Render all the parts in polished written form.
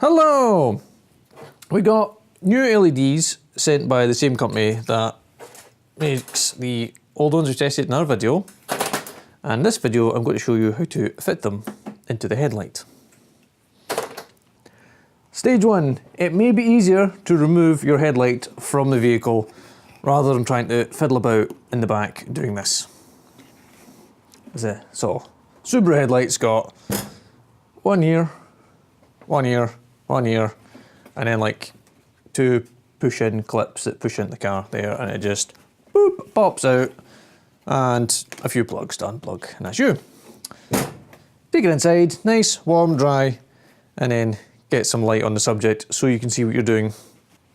Hello! We got new LEDs sent by the same company that makes the old ones we tested in our video. And this video I'm going to show you how to fit them into the headlight. Stage 1. It may be easier to remove your headlight from the vehicle rather than trying to fiddle about in the back doing this. So, Subaru headlights got one here, and then like two push-in clips that push into the car there, and it just boop, pops out, and a few plugs to unplug, and that's you. Take it inside, nice, warm, dry, and then get some light on the subject so you can see what you're doing.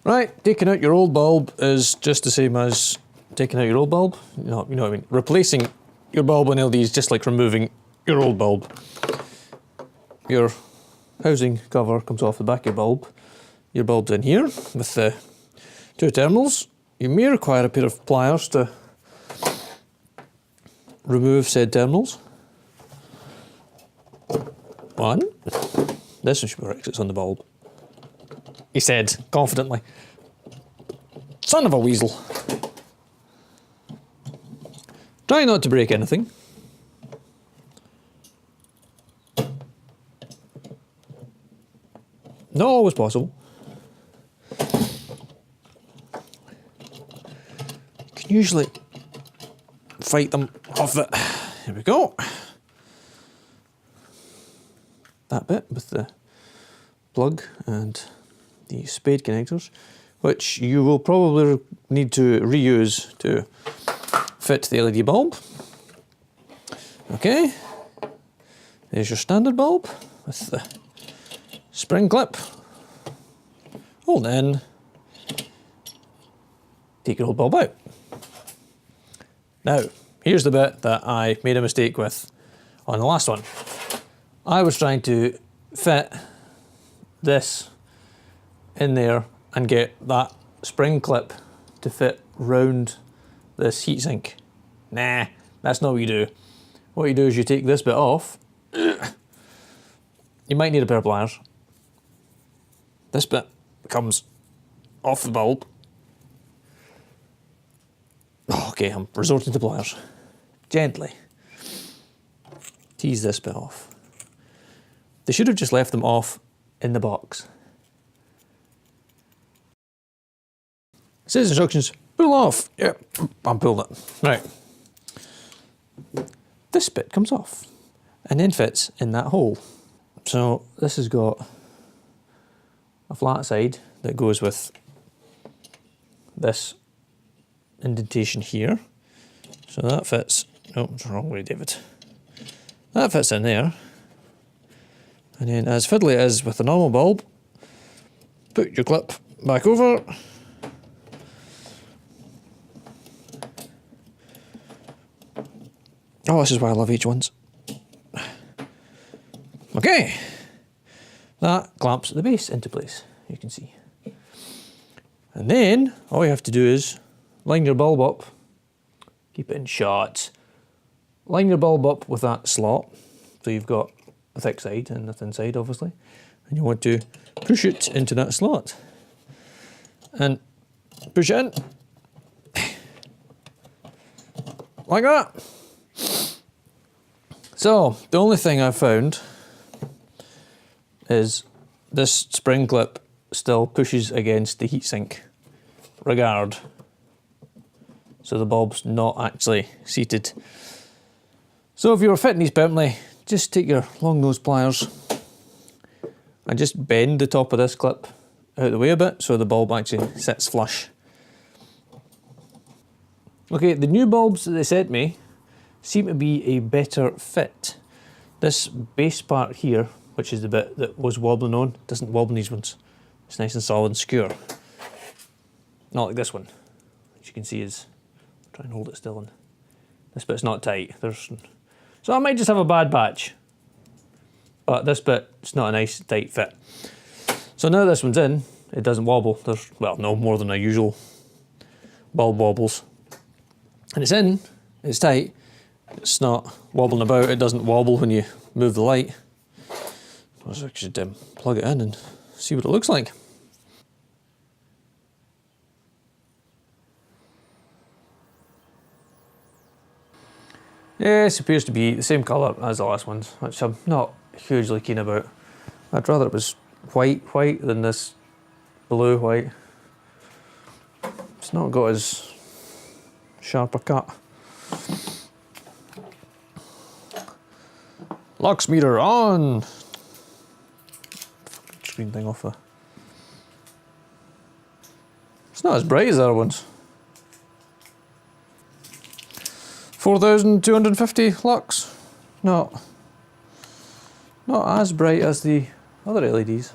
Right, taking out your old bulb is just the same as taking out your old bulb. You know what I mean? Replacing your bulb on LED is just like removing your old bulb. Your housing cover comes off the back of your bulb. Your bulb's in here with the two terminals. You may require a pair of pliers to remove said terminals. One. This one should be right because it's on the bulb. He said confidently. Son of a weasel. Try not to break anything. Not always possible. You can usually fight them off it. Here we go. That bit with the plug and the spade connectors, which you will probably need to reuse to fit the LED bulb. Okay, there's your standard bulb with the spring clip. Hold in. Take your old bulb out. Now, here's the bit that I made a mistake with on the last one. I was trying to fit this in there and get that spring clip to fit round this heatsink. Nah, that's not what you do. What you do is you take this bit off. You might need a pair of pliers. This bit comes off the bulb. Okay, I'm resorting to pliers. Gently tease this bit off. They should have just left them off in the box. It says instructions, pull off. Yep, I'm pulling it. Right. This bit comes off and then fits in that hole. So this has got a flat side that goes with this indentation here. So that fits, no, it's the wrong way, David. That fits in there. And then as fiddly as with a normal bulb, put your clip back over. Oh, this is why I love H1s. Okay. That clamps the base into place, you can see. And then all you have to do is line your bulb up, keep it in shot, line your bulb up with that slot, so you've got a thick side and a thin side obviously, and you want to push it into that slot and push it in like that. So the only thing I've found is this spring clip still pushes against the heatsink regard, so the bulb's not actually seated. So if you were fitting these permanently, just take your long nose pliers and just bend the top of this clip out of the way a bit so the bulb actually sits flush. Okay, the new bulbs that they sent me seem to be a better fit. This base part here, which is the bit that was wobbling on, doesn't wobble in these ones. It's nice and solid and secure. Not like this one, which you can see is, try and hold it still, and this bit's not tight. So I might just have a bad patch, but this bit's not a nice tight fit. So now this one's in, it doesn't wobble. There's, well, no more than a usual bulb wobbles. And it's in, it's tight, it's not wobbling about, it doesn't wobble when you move the light. I should plug it in and see what it looks like. Yeah, it appears to be the same colour as the last ones, which I'm not hugely keen about. I'd rather it was white than this blue white. It's not got as sharp a cut. Lux meter on! Screen thing off there. It's not as bright as the other ones. 4,250 lux. Not as bright as the other LEDs.